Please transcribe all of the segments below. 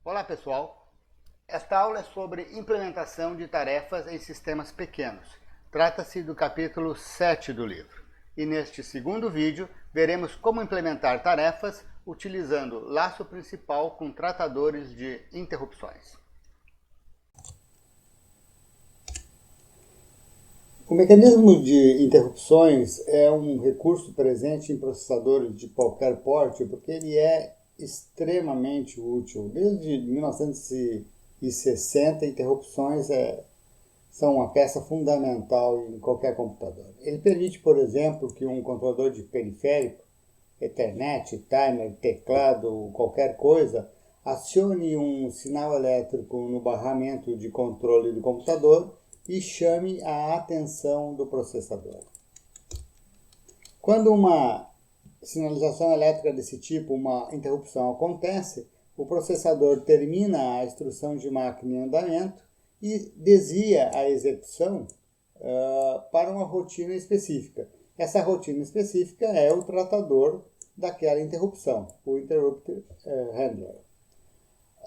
Olá pessoal, esta aula é sobre implementação de tarefas em sistemas pequenos. Trata-se do capítulo 7 do livro. E neste segundo vídeo, veremos como implementar tarefas utilizando laço principal com tratadores de interrupções. O mecanismo de interrupções é um recurso presente em processadores de qualquer porte porque ele é extremamente útil. Desde 1960, interrupções são uma peça fundamental em qualquer computador. Ele permite, por exemplo, que um controlador de periférico, Ethernet, timer, teclado, qualquer coisa, acione um sinal elétrico no barramento de controle do computador e chame a atenção do processador. Quando uma sinalização elétrica desse tipo, uma interrupção acontece, o processador termina a instrução de máquina em andamento e desvia a execução para uma rotina específica. Essa rotina específica é o tratador daquela interrupção, o Interrupt Handler.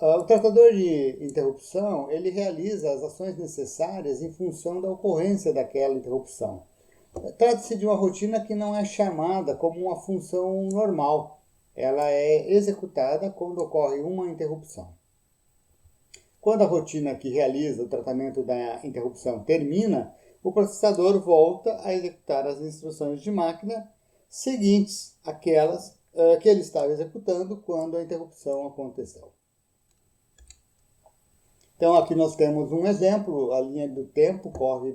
O tratador de interrupção, ele realiza as ações necessárias em função da ocorrência daquela interrupção. Trata-se de uma rotina que não é chamada como uma função normal. Ela é executada quando ocorre uma interrupção. Quando a rotina que realiza o tratamento da interrupção termina, o processador volta a executar as instruções de máquina seguintes àquelas que ele estava executando quando a interrupção aconteceu. Então, aqui nós temos um exemplo, a linha do tempo corre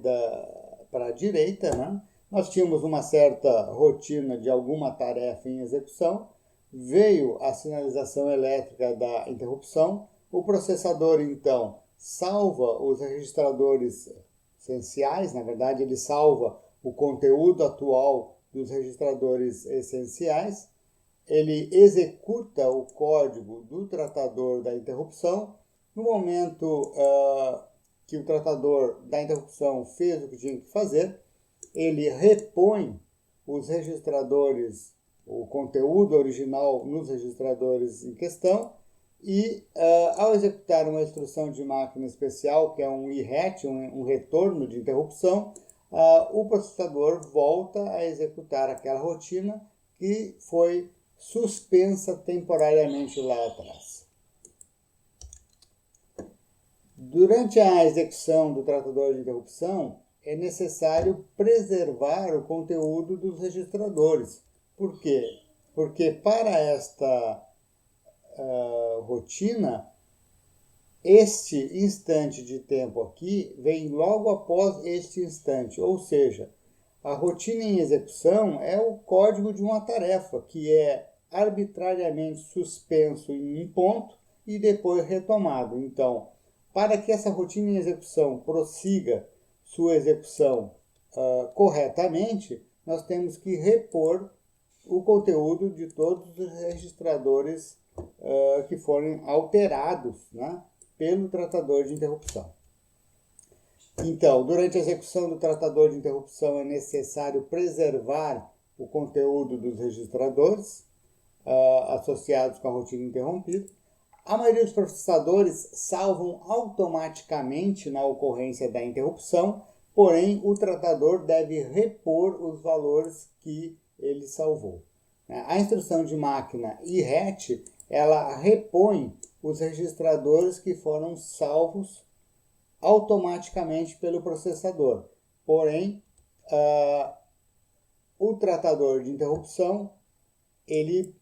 para a direita, né? Nós tínhamos uma certa rotina de alguma tarefa em execução, veio a sinalização elétrica da interrupção, o processador, então, salva os registradores essenciais, na verdade, ele salva o conteúdo atual dos registradores essenciais, ele executa o código do tratador da interrupção. No momento que o tratador da interrupção fez o que tinha que fazer, ele repõe os registradores, o conteúdo original nos registradores em questão e, ao executar uma instrução de máquina especial, que é um IRET, um retorno de interrupção, o processador volta a executar aquela rotina que foi suspensa temporariamente lá atrás. Durante a execução do tratador de interrupção, é necessário preservar o conteúdo dos registradores. Por quê? Porque para esta rotina, este instante de tempo aqui vem logo após este instante, ou seja, a rotina em execução é o código de uma tarefa que é arbitrariamente suspenso em um ponto e depois retomado. Então, para que essa rotina em execução prossiga sua execução corretamente, nós temos que repor o conteúdo de todos os registradores que forem alterados, né, pelo tratador de interrupção. Então, durante a execução do tratador de interrupção é necessário preservar o conteúdo dos registradores associados com a rotina interrompida. A maioria dos processadores salvam automaticamente na ocorrência da interrupção, porém o tratador deve repor os valores que ele salvou. A instrução de máquina IRET, ela repõe os registradores que foram salvos automaticamente pelo processador. Porém, o tratador de interrupção, ele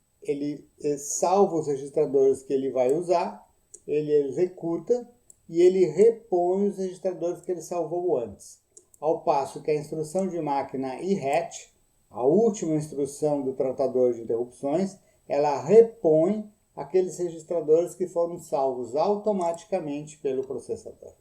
salva os registradores que ele vai usar, ele executa e ele repõe os registradores que ele salvou antes. Ao passo que a instrução de máquina IRET, a última instrução do tratador de interrupções, ela repõe aqueles registradores que foram salvos automaticamente pelo processador.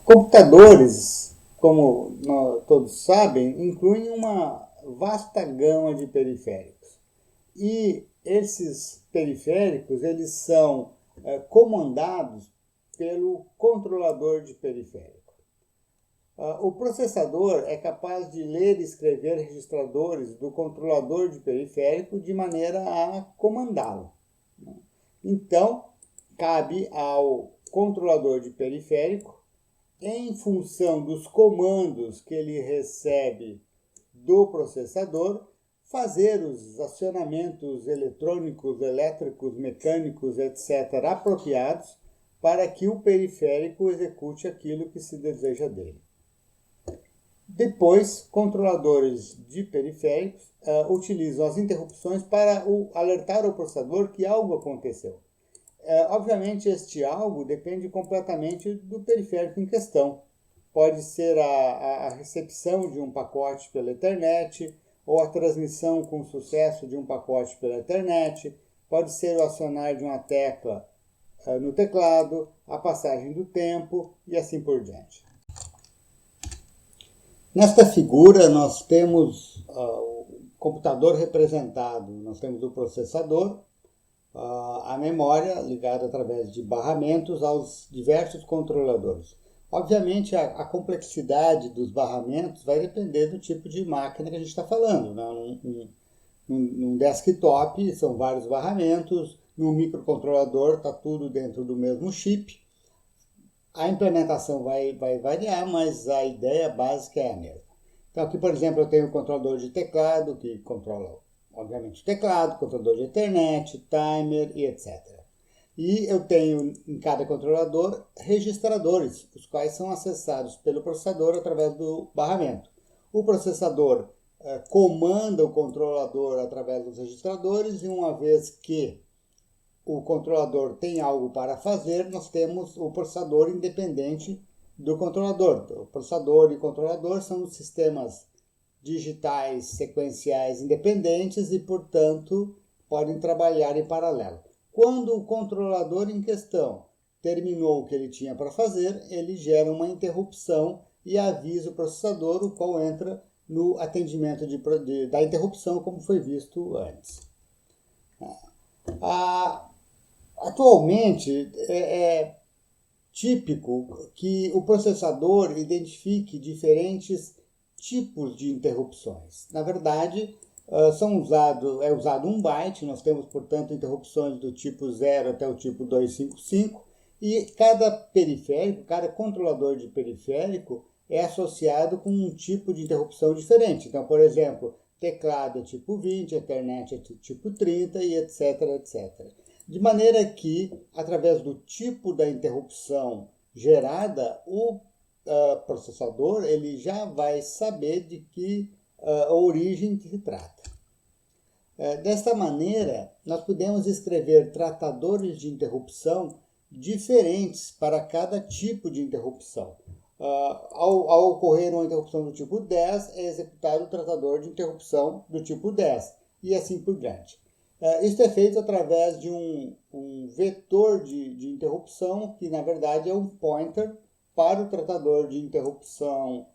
Computadores, como todos sabem, incluem uma vasta gama de periféricos. E esses periféricos, eles são comandados pelo controlador de periférico. O processador é capaz de ler e escrever registradores do controlador de periférico de maneira a comandá-lo. Então, cabe ao controlador de periférico, em função dos comandos que ele recebe do processador, fazer os acionamentos eletrônicos, elétricos, mecânicos, etc., apropriados para que o periférico execute aquilo que se deseja dele. Depois, controladores de periféricos utilizam as interrupções para alertar o processador que algo aconteceu. Obviamente, este algo depende completamente do periférico em questão. Pode ser a recepção de um pacote pela Ethernet, ou a transmissão com sucesso de um pacote pela Ethernet, pode ser o acionar de uma tecla no teclado, a passagem do tempo e assim por diante. Nesta figura, nós temos o computador representado. Nós temos o processador, a memória ligada através de barramentos aos diversos controladores. Obviamente, a complexidade dos barramentos vai depender do tipo de máquina que a gente está falando. Né? Num desktop, são vários barramentos. No microcontrolador, está tudo dentro do mesmo chip. A implementação vai variar, mas a ideia básica é a mesma. Então, aqui, por exemplo, eu tenho o controlador de teclado, que controla, obviamente, o teclado, controlador de Ethernet, timer e etc. E eu tenho em cada controlador registradores, os quais são acessados pelo processador através do barramento. O processador comanda o controlador através dos registradores e uma vez que o controlador tem algo para fazer, nós temos o processador independente do controlador. O processador e o controlador são sistemas digitais sequenciais independentes e, portanto, podem trabalhar em paralelo. Quando o controlador em questão terminou o que ele tinha para fazer, ele gera uma interrupção e avisa o processador, o qual entra no atendimento da interrupção, como foi visto antes. Atualmente, é típico que o processador identifique diferentes tipos de interrupções. Na verdade, é usado 1 byte, nós temos, portanto, interrupções do tipo 0 até o tipo 255, e cada periférico, cada controlador de periférico é associado com um tipo de interrupção diferente. Então, por exemplo, teclado é tipo 20, Ethernet é tipo 30 e etc, etc. De maneira que, através do tipo da interrupção gerada, o processador ele já vai saber de que origem se trata. Desta maneira, nós podemos escrever tratadores de interrupção diferentes para cada tipo de interrupção. Ao ocorrer uma interrupção do tipo 10, é executado o tratador de interrupção do tipo 10, e assim por diante. Isso é feito através de um vetor de interrupção, que na verdade é um pointer para o tratador de interrupção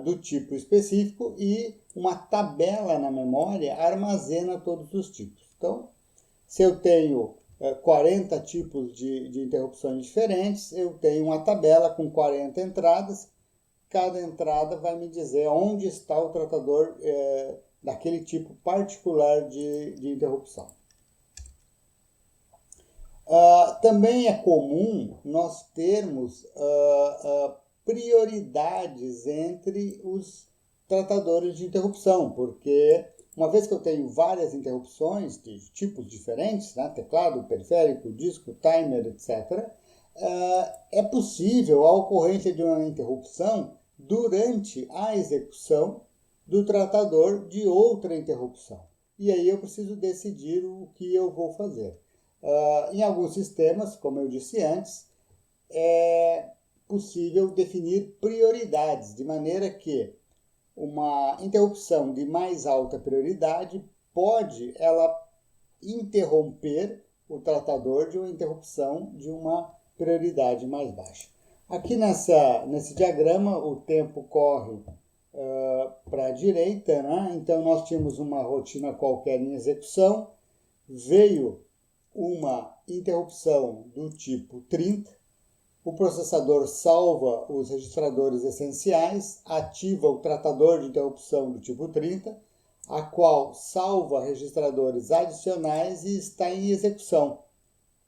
do tipo específico, e uma tabela na memória armazena todos os tipos. Então, se eu tenho 40 tipos de interrupções diferentes, eu tenho uma tabela com 40 entradas. Cada entrada vai me dizer onde está o tratador daquele tipo particular de interrupção. Também é comum nós termos prioridades entre os tratadores de interrupção, porque uma vez que eu tenho várias interrupções de tipos diferentes, né, teclado, periférico, disco, timer, etc., é possível a ocorrência de uma interrupção durante a execução do tratador de outra interrupção. E aí eu preciso decidir o que eu vou fazer. Em alguns sistemas, como eu disse antes, é possível definir prioridades, de maneira que uma interrupção de mais alta prioridade pode interromper o tratador de uma interrupção de uma prioridade mais baixa. Aqui nesse diagrama, o tempo corre para a direita, né? Então nós tínhamos uma rotina qualquer em execução, veio uma interrupção do tipo 30, O processador salva os registradores essenciais, ativa o tratador de interrupção do tipo 30, a qual salva registradores adicionais e está em execução,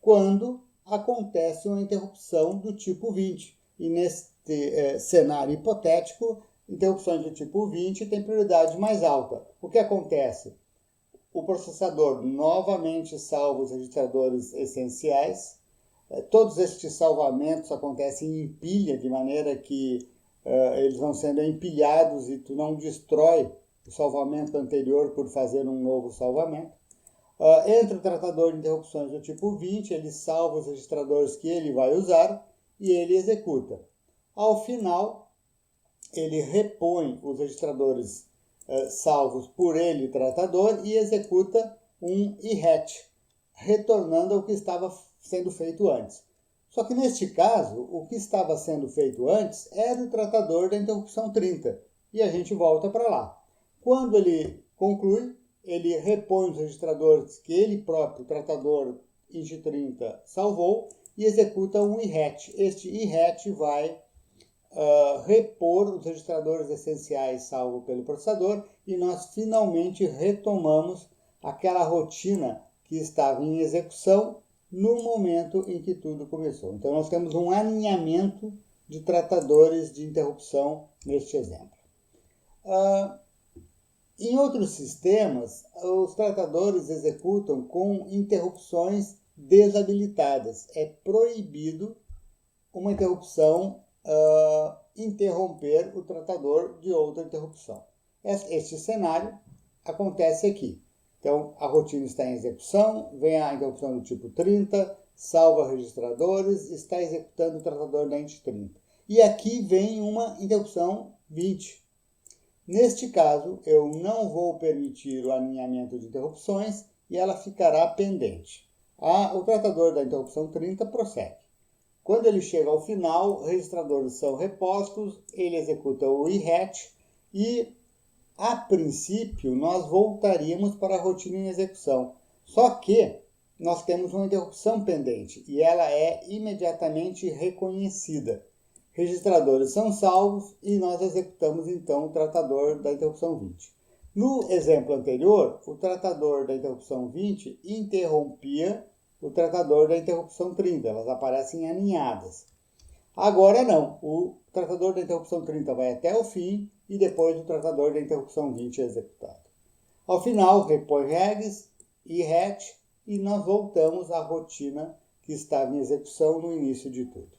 quando acontece uma interrupção do tipo 20. E neste cenário hipotético, interrupções do tipo 20 têm prioridade mais alta. O que acontece? O processador novamente salva os registradores essenciais. Todos estes salvamentos acontecem em pilha, de maneira que eles vão sendo empilhados e tu não destrói o salvamento anterior por fazer um novo salvamento. Entra o tratador de interrupções do tipo 20, ele salva os registradores que ele vai usar e ele executa. Ao final, ele repõe os registradores salvos por ele, tratador, e executa um IRET, retornando ao que estava sendo feito antes. Só que neste caso, o que estava sendo feito antes era o tratador da interrupção 30, e a gente volta para lá. Quando ele conclui, ele repõe os registradores que ele próprio, o tratador int30, salvou e executa um IRET. Este IRET vai repor os registradores essenciais salvos pelo processador e nós finalmente retomamos aquela rotina que estava em execução no momento em que tudo começou. Então nós temos um alinhamento de tratadores de interrupção neste exemplo. Em outros sistemas, os tratadores executam com interrupções desabilitadas. É proibido uma interrupção interromper o tratador de outra interrupção. Este cenário acontece aqui. Então, a rotina está em execução, vem a interrupção do tipo 30, salva registradores, está executando o tratador da int 30. E aqui vem uma interrupção 20. Neste caso, eu não vou permitir o alinhamento de interrupções e ela ficará pendente. O tratador da interrupção 30 prossegue. Quando ele chega ao final, registradores são repostos, ele executa o IRET e, a princípio, nós voltaríamos para a rotina em execução. Só que nós temos uma interrupção pendente e ela é imediatamente reconhecida. Registradores são salvos e nós executamos então o tratador da interrupção 20. No exemplo anterior, o tratador da interrupção 20 interrompia o tratador da interrupção 30, elas aparecem alinhadas. Agora não, o tratador da interrupção 30 vai até o fim e depois o tratador da interrupção 20 é executado. Ao final, repõe regs e RET e nós voltamos à rotina que estava em execução no início de tudo.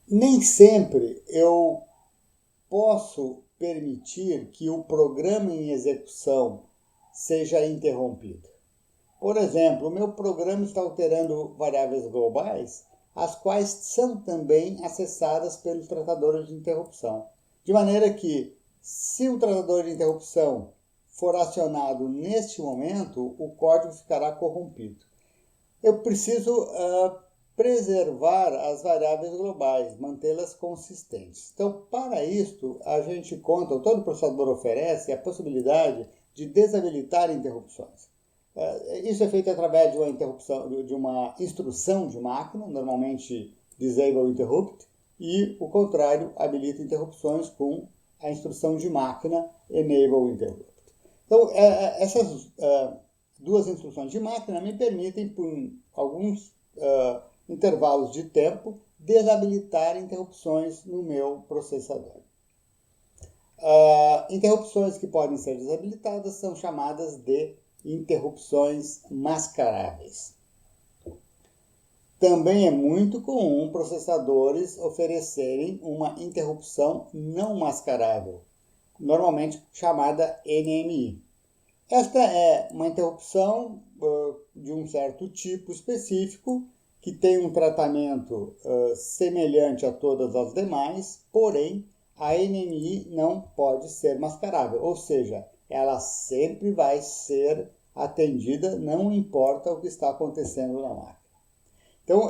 Nem sempre eu posso permitir que o programa em execução seja interrompido. Por exemplo, o meu programa está alterando variáveis globais, as quais são também acessadas pelos tratadores de interrupção. De maneira que, se o tratador de interrupção for acionado neste momento, o código ficará corrompido. Eu preciso preservar as variáveis globais, mantê-las consistentes. Então, para isto, a gente conta, todo processador oferece a possibilidade de desabilitar interrupções. Isso é feito através de uma instrução de máquina, normalmente disable interrupt, e o contrário, habilita interrupções com a instrução de máquina enable interrupt. Então, essas duas instruções de máquina me permitem, por alguns intervalos de tempo, desabilitar interrupções no meu processador. Interrupções que podem ser desabilitadas são chamadas de interrupções mascaráveis. Também é muito comum processadores oferecerem uma interrupção não mascarável, normalmente chamada NMI. Esta é uma interrupção de um certo tipo específico que tem um tratamento semelhante a todas as demais, porém a NMI não pode ser mascarável, ou seja, ela sempre vai ser atendida, não importa o que está acontecendo na máquina. Então,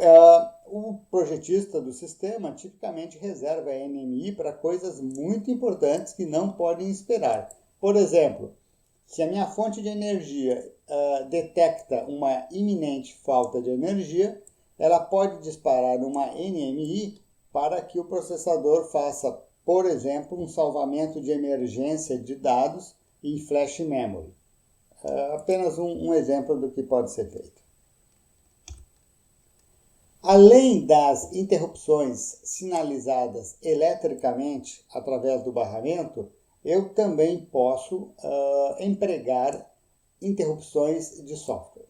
o projetista do sistema tipicamente reserva a NMI para coisas muito importantes que não podem esperar. Por exemplo, se a minha fonte de energia detecta uma iminente falta de energia, ela pode disparar uma NMI para que o processador faça, por exemplo, um salvamento de emergência de dados em flash memory. Apenas um exemplo do que pode ser feito. Além das interrupções sinalizadas eletricamente através do barramento, eu também posso empregar interrupções de software.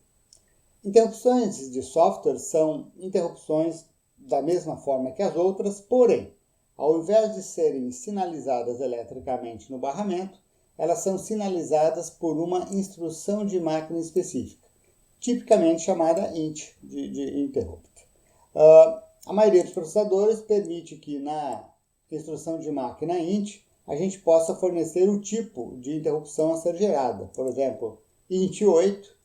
Interrupções de software são interrupções da mesma forma que as outras, porém, ao invés de serem sinalizadas eletricamente no barramento, elas são sinalizadas por uma instrução de máquina específica, tipicamente chamada INT, de interrupt. A maioria dos processadores permite que na instrução de máquina INT a gente possa fornecer o tipo de interrupção a ser gerada. Por exemplo, INT 8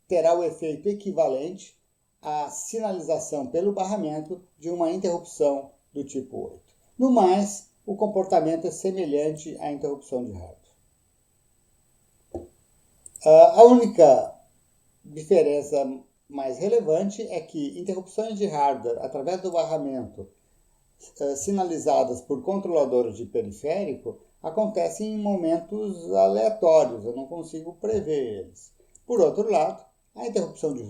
terá o efeito equivalente à sinalização pelo barramento de uma interrupção do tipo 8. No mais, o comportamento é semelhante à interrupção de hardware. A única diferença mais relevante é que interrupções de hardware através do barramento sinalizadas por controladores de periférico acontecem em momentos aleatórios, eu não consigo prever eles. Por outro lado, a interrupção de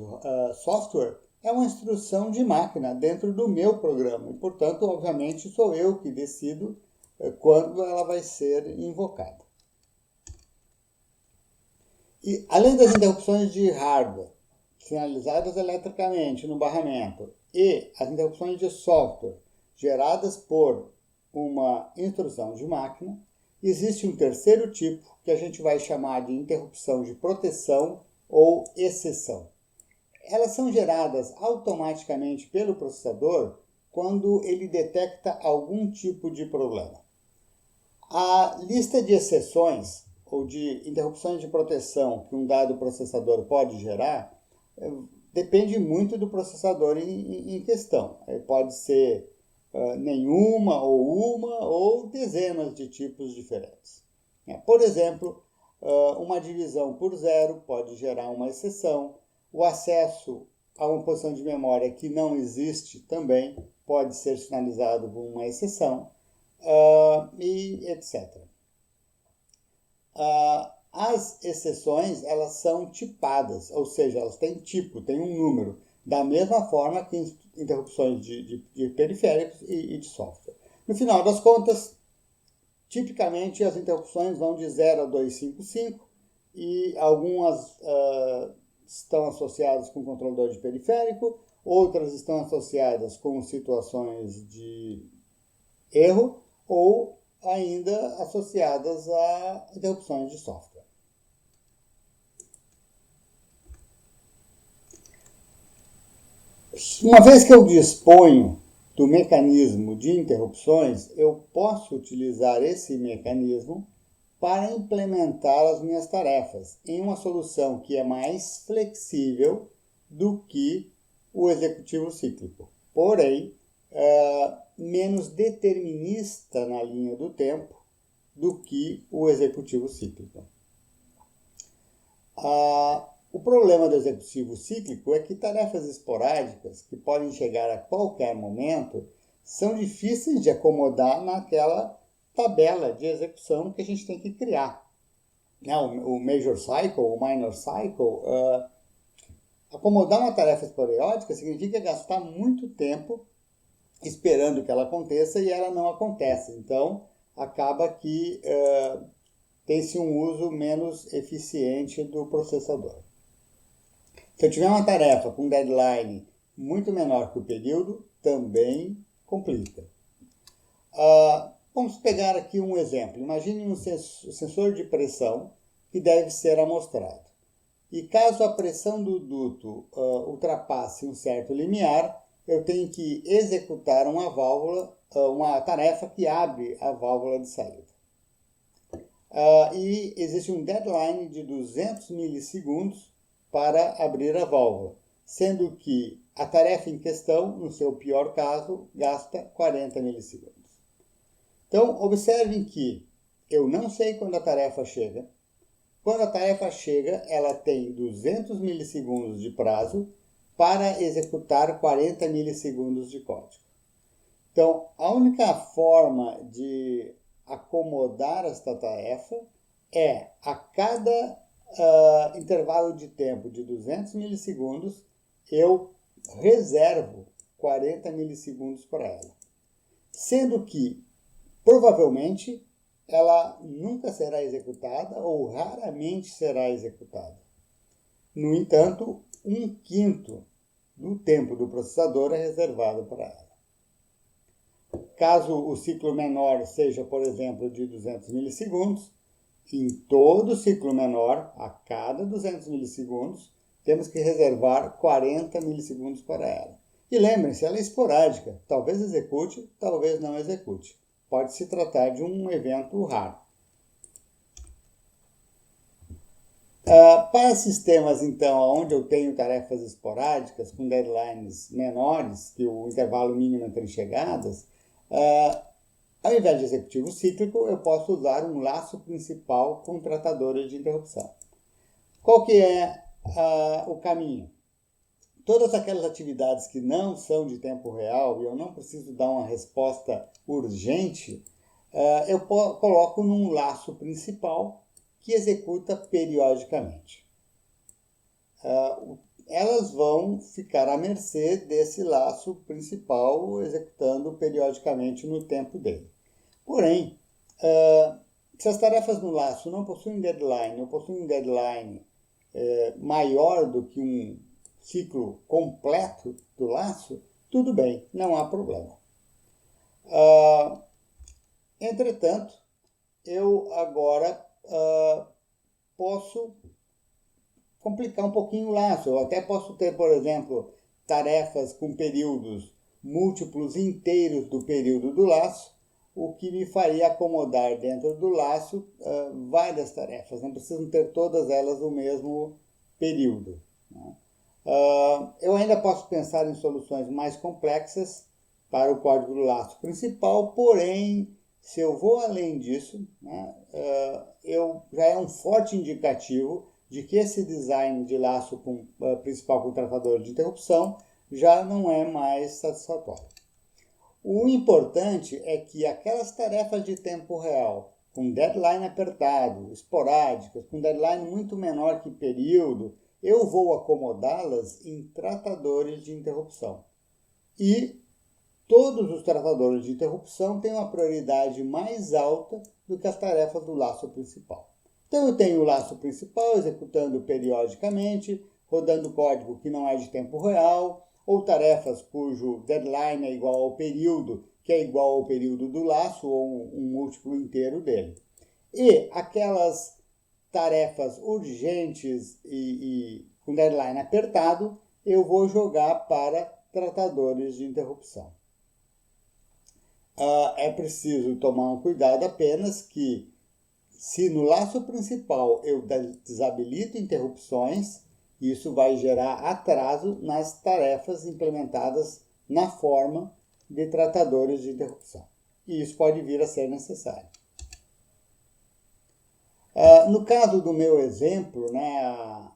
software é uma instrução de máquina dentro do meu programa e, portanto, obviamente, sou eu que decido quando ela vai ser invocada. E, além das interrupções de hardware sinalizadas eletricamente no barramento e as interrupções de software geradas por uma instrução de máquina, existe um terceiro tipo que a gente vai chamar de interrupção de proteção ou exceção. Elas são geradas automaticamente pelo processador quando ele detecta algum tipo de problema. A lista de exceções ou de interrupções de proteção que um dado processador pode gerar depende muito do processador em questão. Pode ser nenhuma ou dezenas de tipos diferentes. Por exemplo, uma divisão por zero pode gerar uma exceção. O acesso a uma posição de memória que não existe também pode ser sinalizado por uma exceção, e etc. As exceções, elas são tipadas, ou seja, elas têm tipo, têm um número, da mesma forma que interrupções de periféricos e de software. No final das contas, tipicamente as interrupções vão de 0 a 255 e algumas estão associadas com controlador de periférico, outras estão associadas com situações de erro ou ainda associadas a interrupções de software. Uma vez que eu disponho do mecanismo de interrupções, eu posso utilizar esse mecanismo para implementar as minhas tarefas em uma solução que é mais flexível do que o executivo cíclico, porém menos determinista na linha do tempo do que o executivo cíclico. O problema do executivo cíclico é que tarefas esporádicas, que podem chegar a qualquer momento, são difíceis de acomodar naquela tabela de execução que a gente tem que criar. O Major Cycle, o Minor Cycle, acomodar uma tarefa esporádica significa gastar muito tempo esperando que ela aconteça e ela não acontece. Então, acaba que tem-se um uso menos eficiente do processador. Se eu tiver uma tarefa com deadline muito menor que o período, também complica. Vamos pegar aqui um exemplo. Imagine um sensor de pressão que deve ser amostrado. E caso a pressão do duto ultrapasse um certo limiar, eu tenho que executar uma tarefa que abre a válvula de saída. E existe um deadline de 200 milissegundos para abrir a válvula, sendo que a tarefa em questão, no seu pior caso, gasta 40 milissegundos. Então, observem que eu não sei quando a tarefa chega. Quando a tarefa chega, ela tem 200 milissegundos de prazo para executar 40 milissegundos de código. Então, a única forma de acomodar esta tarefa é a cada intervalo de tempo de 200 milissegundos, eu reservo 40 milissegundos para ela. Sendo que, provavelmente, ela nunca será executada ou raramente será executada. No entanto, 1/5 do tempo do processador é reservado para ela. Caso o ciclo menor seja, por exemplo, de 200 milissegundos, em todo ciclo menor, a cada 200 milissegundos, temos que reservar 40 milissegundos para ela. E lembrem-se, ela é esporádica, talvez execute, talvez não execute. Pode se tratar de um evento raro. Para sistemas, então, onde eu tenho tarefas esporádicas, com deadlines menores, que o intervalo mínimo entre chegadas, ao invés de executivo cíclico, eu posso usar um laço principal com tratadores de interrupção. Qual que é o caminho? Todas aquelas atividades que não são de tempo real e eu não preciso dar uma resposta urgente, eu coloco num laço principal que executa periodicamente. Elas vão ficar à mercê desse laço principal, executando periodicamente no tempo dele. Porém, se as tarefas no laço não possuem deadline, ou possuem um deadline maior do que um ciclo completo do laço, tudo bem, não há problema. Entretanto, eu agora posso complicar um pouquinho o laço. Eu até posso ter, por exemplo, tarefas com períodos múltiplos inteiros do período do laço, o que me faria acomodar dentro do laço várias tarefas. Não precisam ter todas elas no mesmo período, né? Eu ainda posso pensar em soluções mais complexas para o código do laço principal, porém, se eu vou além disso, né, já é um forte indicativo de que esse design de laço principal com tratador de interrupção já não é mais satisfatório. O importante é que aquelas tarefas de tempo real, com deadline apertado, esporádicas, com deadline muito menor que período, eu vou acomodá-las em tratadores de interrupção. E todos os tratadores de interrupção têm uma prioridade mais alta do que as tarefas do laço principal. Então eu tenho o laço principal executando periodicamente, rodando código que não é de tempo real, ou tarefas cujo deadline é igual ao período, que é igual ao período do laço, ou um múltiplo inteiro dele. E aquelas tarefas urgentes e com deadline apertado, eu vou jogar para tratadores de interrupção. É preciso tomar um cuidado apenas que, se no laço principal eu desabilito interrupções, isso vai gerar atraso nas tarefas implementadas na forma de tratadores de interrupção. E isso pode vir a ser necessário. No caso do meu exemplo, né, a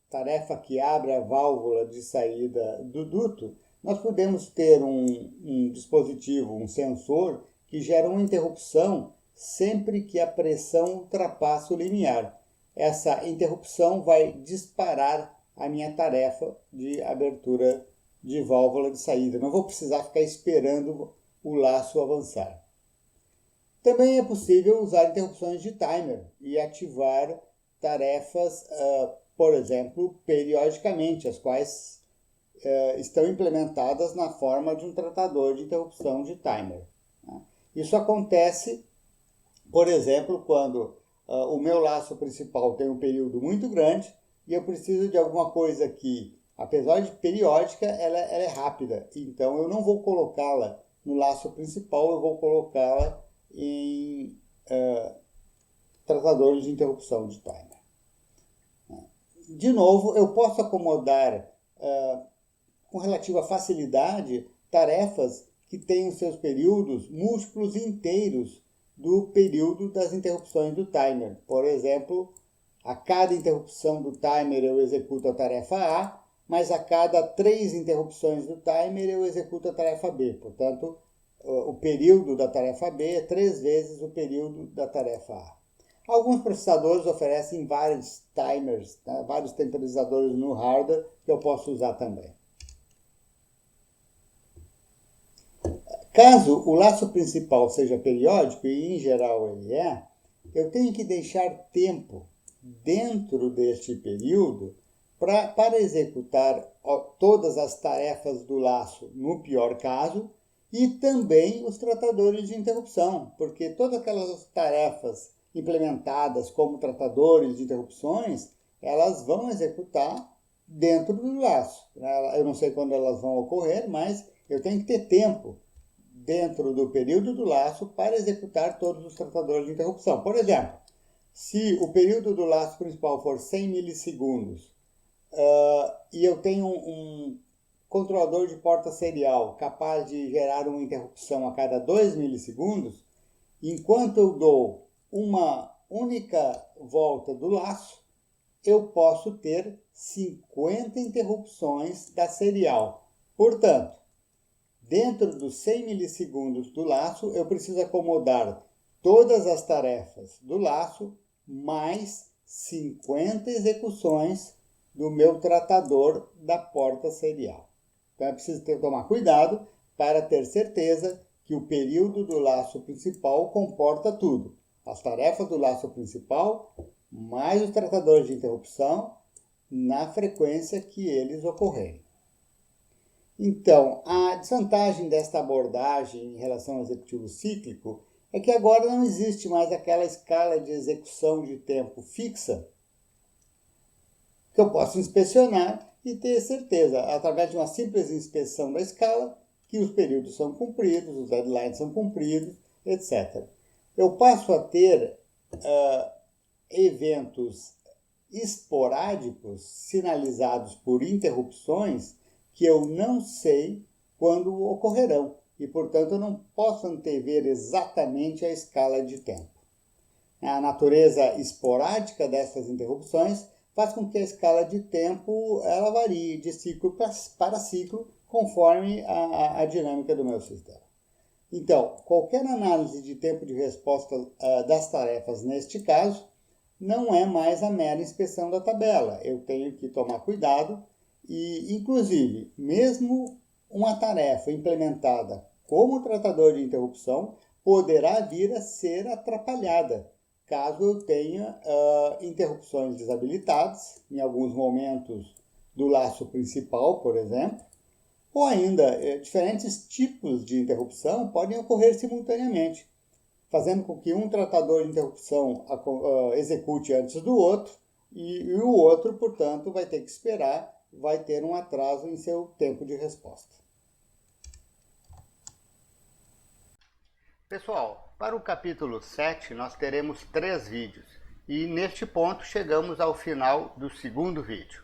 tarefa que abre a válvula de saída do duto, nós podemos ter um dispositivo, um sensor, que gera uma interrupção sempre que a pressão ultrapassa o limiar. Essa interrupção vai disparar a minha tarefa de abertura de válvula de saída. Não vou precisar ficar esperando o laço avançar. Também é possível usar interrupções de timer e ativar tarefas, por exemplo, periodicamente, as quais estão implementadas na forma de um tratador de interrupção de timer. Isso acontece, por exemplo, quando o meu laço principal tem um período muito grande e eu preciso de alguma coisa que, apesar de periódica, ela é rápida. Então, eu não vou colocá-la no laço principal, eu vou colocá-la em tratadores de interrupção de timer. De novo, eu posso acomodar com relativa facilidade tarefas que tenham seus períodos múltiplos inteiros do período das interrupções do timer. Por exemplo, a cada interrupção do timer eu executo a tarefa A, mas a cada 3 interrupções do timer eu executo a tarefa B. Portanto, o período da tarefa B é 3 vezes o período da tarefa A. Alguns processadores oferecem vários timers, tá? Vários temporizadores no hardware que eu posso usar também. Caso o laço principal seja periódico, e em geral ele é, eu tenho que deixar tempo dentro deste período para executar todas as tarefas do laço, no pior caso, e também os tratadores de interrupção, porque todas aquelas tarefas implementadas como tratadores de interrupções, elas vão executar dentro do laço. Eu não sei quando elas vão ocorrer, mas eu tenho que ter tempo dentro do período do laço para executar todos os tratadores de interrupção. Por exemplo, se o período do laço principal for 100 milissegundos e eu tenho um controlador de porta serial capaz de gerar uma interrupção a cada 2 milissegundos, enquanto eu dou uma única volta do laço, eu posso ter 50 interrupções da serial. Portanto, dentro dos 100 milissegundos do laço, eu preciso acomodar todas as tarefas do laço, mais 50 execuções do meu tratador da porta serial. Então, eu preciso tomar cuidado para ter certeza que o período do laço principal comporta tudo. As tarefas do laço principal, mais os tratadores de interrupção, na frequência que eles ocorrerem. Então, a desvantagem desta abordagem em relação ao executivo cíclico é que agora não existe mais aquela escala de execução de tempo fixa que eu posso inspecionar e ter certeza, através de uma simples inspeção da escala, que os períodos são cumpridos, os deadlines são cumpridos, etc. Eu passo a ter eventos esporádicos sinalizados por interrupções que eu não sei quando ocorrerão e, portanto, eu não posso antever exatamente a escala de tempo. A natureza esporádica dessas interrupções faz com que a escala de tempo ela varie de ciclo para ciclo conforme a dinâmica do meu sistema. Então, qualquer análise de tempo de resposta das tarefas neste caso não é mais a mera inspeção da tabela. Eu tenho que tomar cuidado e, inclusive, mesmo uma tarefa implementada como tratador de interrupção poderá vir a ser atrapalhada, caso eu tenha interrupções desabilitadas, em alguns momentos do laço principal, por exemplo, ou ainda diferentes tipos de interrupção podem ocorrer simultaneamente, fazendo com que um tratador de interrupção execute antes do outro e o outro, portanto, vai ter que esperar, vai ter um atraso em seu tempo de resposta. Pessoal, para o capítulo 7 nós teremos 3 vídeos e neste ponto chegamos ao final do segundo vídeo.